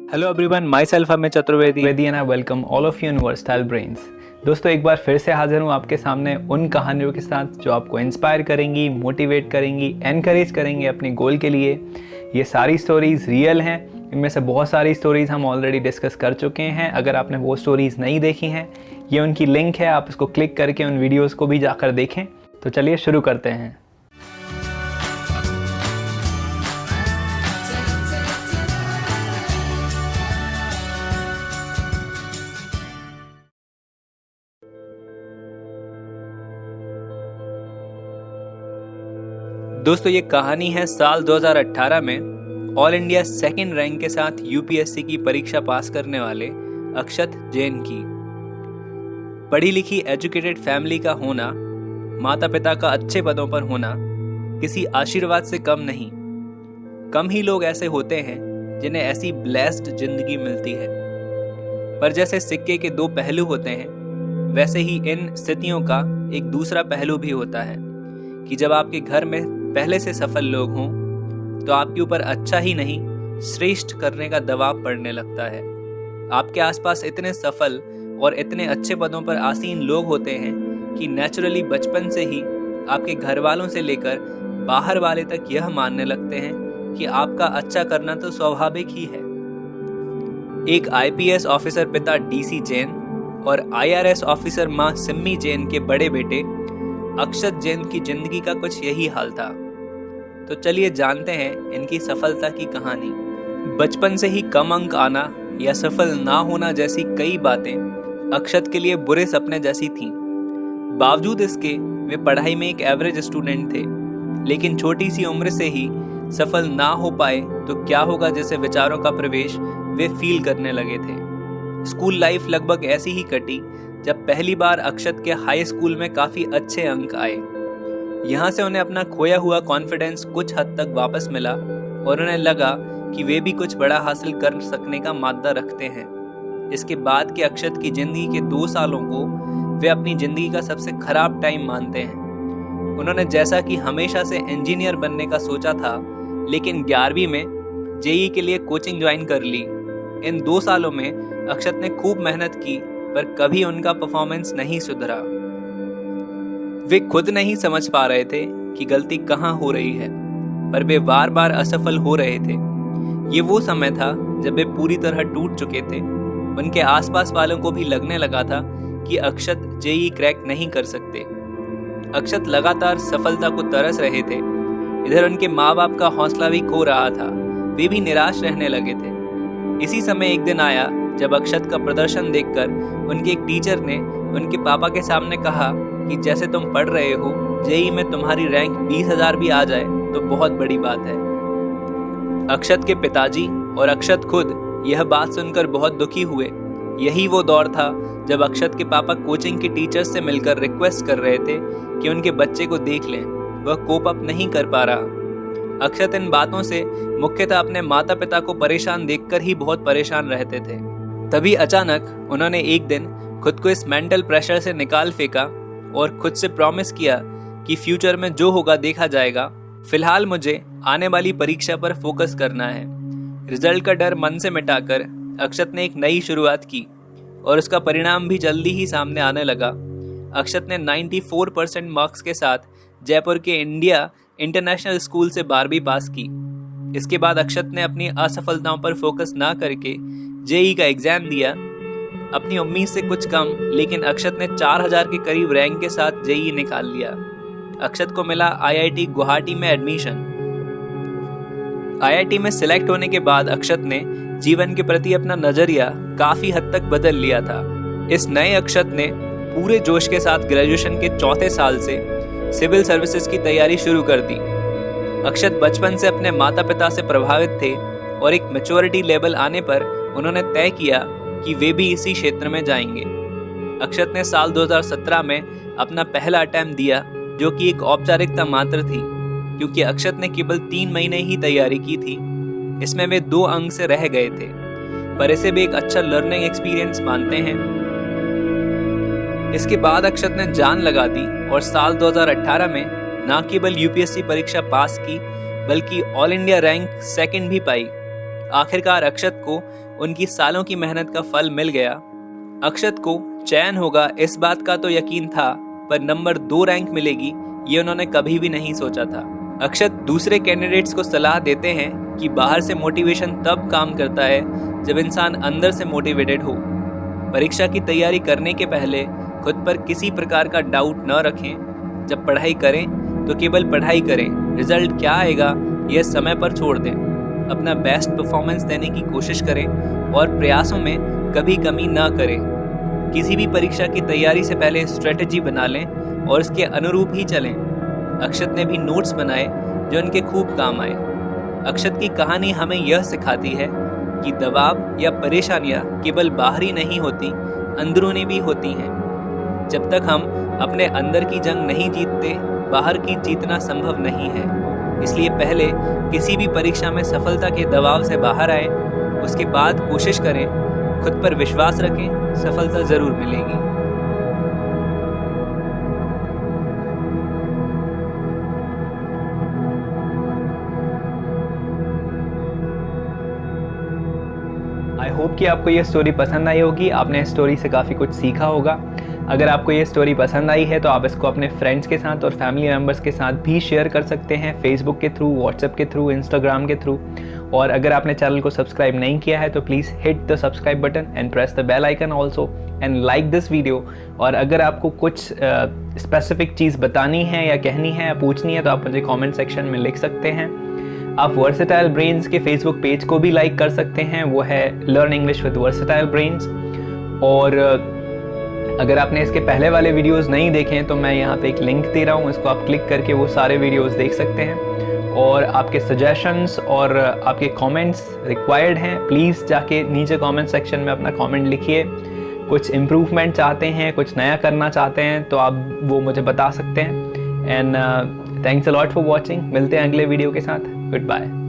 Hello everyone, my self Amit Chaturvedi and I welcome all of you in versatile brains. दोस्तों, एक बार फिर से हाजिर हूँ आपके सामने उन कहानियों के साथ जो आपको इंस्पायर करेंगी, मोटिवेट करेंगी, एनकरेज करेंगी अपने गोल के लिए। ये सारी स्टोरीज़ रियल हैं। इनमें से बहुत सारी स्टोरीज़ हम ऑलरेडी डिस्कस कर चुके हैं। अगर आपने वो स्टोरीज़ नहीं देखी हैं, ये उनकी लिंक है, आप इसको क्लिक करके उन वीडियोज़ को भी जाकर देखें। तो चलिए शुरू करते हैं। दोस्तों, ये कहानी है साल 2018 में ऑल इंडिया सेकंड रैंक के साथ यूपीएससी की परीक्षा पास करने वाले अक्षत जैन की। पढ़ी लिखी एजुकेटेड फैमिली का होना, माता पिता का अच्छे पदों पर होना किसी आशीर्वाद से कम नहीं। कम ही लोग ऐसे होते हैं जिन्हें ऐसी ब्लेस्ड जिंदगी मिलती है। पर जैसे सिक्के के दो पहलू होते हैं, वैसे ही इन स्थितियों का एक दूसरा पहलू भी होता है कि जब आपके घर में पहले से सफल लोग हों तो आपके ऊपर अच्छा ही नहीं, श्रेष्ठ करने का दबाव पड़ने लगता है। आपके आसपास इतने सफल और इतने अच्छे पदों पर आसीन लोग होते हैं कि नेचुरली बचपन से ही आपके घर वालों से लेकर बाहर वाले तक यह मानने लगते हैं कि आपका अच्छा करना तो स्वाभाविक ही है। एक आईपीएस ऑफिसर पिता डीसी जैन और आईआरएस ऑफिसर मां सिम्मी जैन के बड़े बेटे अक्षत जैन की जिंदगी का कुछ यही हाल था। तो चलिए जानते हैं इनकी सफलता की कहानी। बचपन से ही कम अंक आना या सफल ना होना जैसी कई बातें अक्षत के लिए बुरे सपने जैसी थीं। बावजूद इसके वे पढ़ाई में एक एवरेज स्टूडेंट थे, लेकिन छोटी सी उम्र से ही सफल ना हो पाए तो क्या होगा जैसे विचारों का प्रवेश वे फील करने लगे थे। स्कूल लाइफ लगभग ऐसी ही कटी जब पहली बार अक्षत के हाई स्कूल में काफी अच्छे अंक आए। यहाँ से उन्हें अपना खोया हुआ कॉन्फिडेंस कुछ हद तक वापस मिला और उन्हें लगा कि वे भी कुछ बड़ा हासिल कर सकने का मादा रखते हैं। इसके बाद के अक्षत की जिंदगी के 2 सालों को वे अपनी जिंदगी का सबसे खराब टाइम मानते हैं। उन्होंने जैसा कि हमेशा से इंजीनियर बनने का सोचा था, लेकिन 11वीं में जेईई के लिए कोचिंग ज्वाइन कर ली। इन 2 सालों में अक्षत ने खूब मेहनत की, पर कभी उनका परफॉर्मेंस नहीं सुधरा। वे खुद नहीं समझ पा रहे थे कि गलती कहाँ हो रही है, पर वे बार बार असफल हो रहे थे। ये वो समय था जब वे पूरी तरह टूट चुके थे। उनके आसपास वालों को भी लगने लगा था कि अक्षत जेईई क्रैक नहीं कर सकते। अक्षत लगातार सफलता को तरस रहे थे। इधर उनके माँ बाप का हौसला भी खो रहा था। वे भी निराश रहने लगे थे। इसी समय एक दिन आया जब अक्षत का प्रदर्शन देखकर उनके एक टीचर ने उनके पापा के सामने कहा कि जैसे तुम पढ़ रहे हो, जेईई में तुम्हारी रैंक 20,000 भी आ जाए तो बहुत बड़ी बात है। अक्षत के पिताजी और अक्षत खुद यह बात सुनकर बहुत दुखी हुए। यही वो दौर था जब अक्षत के पापा कोचिंग के टीचर्स से मिलकर रिक्वेस्ट कर रहे थे कि उनके बच्चे को देख लें, वह कोप अप नहीं कर पा रहा। अक्षत इन बातों से मुख्यतः अपने माता पिता को परेशान देखकर ही बहुत परेशान रहते थे। तभी अचानक उन्होंने एक दिन खुद को इस मेंटल प्रेशर से निकाल फेंका और खुद से प्रॉमिस किया कि फ्यूचर में जो होगा देखा जाएगा, फिलहाल मुझे आने वाली परीक्षा पर फोकस करना है। रिजल्ट का डर मन से मिटाकर अक्षत ने एक नई शुरुआत की और उसका परिणाम भी जल्दी ही सामने आने लगा। अक्षत ने 94% मार्क्स के साथ जयपुर के इंडिया इंटरनेशनल स्कूल से 12वीं पास की। इसके बाद अक्षत ने अपनी असफलताओं पर फोकस ना करके जेईई का एग्जाम दिया। अपनी उम्मीद से कुछ कम, लेकिन अक्षत ने 4000 के करीब रैंक के साथ जेईई निकाल लिया। अक्षत को मिला आईआईटी गुवाहाटी में एडमिशन। आईआईटी में सिलेक्ट होने के बाद अक्षत ने जीवन के प्रति अपना नजरिया काफी हद तक बदल लिया था। इस नए अक्षत ने पूरे जोश के साथ ग्रेजुएशन के 4थे साल से सिविल सर्विसेज की तैयारी शुरू कर दी। अक्षत बचपन से अपने माता पिता से प्रभावित थे और एक मैच्योरिटी लेवल आने पर उन्होंने तय किया कि वे भी इसी क्षेत्र में जाएंगे। अक्षत ने साल 2017 में अपना पहला अटेम्प्ट दिया, जो कि एक औपचारिकता मात्र थी, क्योंकि अक्षत ने केवल 3 महीने ही तैयारी की थी। इसमें वे 2 अंक से रह गए थे, पर इसे भी एक अच्छा लर्निंग एक्सपीरियंस मानते हैं। इसके बाद अक्षत ने जान लगा दी और साल 2018 में न केवल यूपीएससी परीक्षा पास की, बल्कि ऑल इंडिया रैंक 2nd भी पाई। आखिरकार अक्षत को उनकी सालों की मेहनत का फल मिल गया। अक्षत को चयन होगा इस बात का तो यकीन था, पर नंबर 2 रैंक मिलेगी ये उन्होंने कभी भी नहीं सोचा था। अक्षत दूसरे कैंडिडेट्स को सलाह देते हैं कि बाहर से मोटिवेशन तब काम करता है जब इंसान अंदर से मोटिवेटेड हो। परीक्षा की तैयारी करने के पहले खुद पर किसी प्रकार का डाउट न रखें। जब पढ़ाई करें तो केवल पढ़ाई करें, रिजल्ट क्या आएगा यह समय पर छोड़ दें। अपना बेस्ट परफॉर्मेंस देने की कोशिश करें और प्रयासों में कभी कमी न करें। किसी भी परीक्षा की तैयारी से पहले स्ट्रेटजी बना लें और उसके अनुरूप ही चलें। अक्षत ने भी नोट्स बनाए जो उनके खूब काम आए। अक्षत की कहानी हमें यह सिखाती है कि दबाव या परेशानियां केवल बाहरी नहीं होती, अंदरूनी भी होती हैं। जब तक हम अपने अंदर की जंग नहीं जीतते, बाहर की जीतना संभव नहीं है। इसलिए पहले किसी भी परीक्षा में सफलता के दबाव से बाहर आए, उसके बाद कोशिश करें, खुद पर विश्वास रखें, सफलता जरूर मिलेगी। आई होप कि आपको ये स्टोरी पसंद आई होगी, आपने इस स्टोरी से काफ़ी कुछ सीखा होगा। अगर आपको ये स्टोरी पसंद आई है तो आप इसको अपने फ्रेंड्स के साथ और फैमिली मेम्बर्स के साथ भी शेयर कर सकते हैं, फेसबुक के थ्रू, व्हाट्सएप के थ्रू, इंस्टाग्राम के थ्रू। और अगर आपने चैनल को सब्सक्राइब नहीं किया है तो please hit the subscribe button and press the bell icon also and like this video. और अगर आपको कुछ स्पेसिफिक चीज़ बतानी है या कहनी है या पूछनी है तो आप मुझे कॉमेंट सेक्शन में लिख सकते हैं। आप वर्सेटाइल ब्रेन्स के फेसबुक पेज को भी लाइक कर सकते हैं, वो है learn English with versatile brains. और अगर आपने इसके पहले वाले वीडियोस नहीं देखे हैं तो मैं यहाँ पे एक लिंक दे रहा हूँ, इसको आप क्लिक करके वो सारे वीडियोस देख सकते हैं। और आपके सजेशंस और आपके कमेंट्स रिक्वायर्ड हैं, प्लीज़ जाके नीचे कमेंट सेक्शन में अपना कमेंट लिखिए। कुछ इम्प्रूवमेंट चाहते हैं, कुछ नया करना चाहते हैं तो आप वो मुझे बता सकते हैं। And thanks a lot for watching. मिलते हैं अगले वीडियो के साथ। Good bye.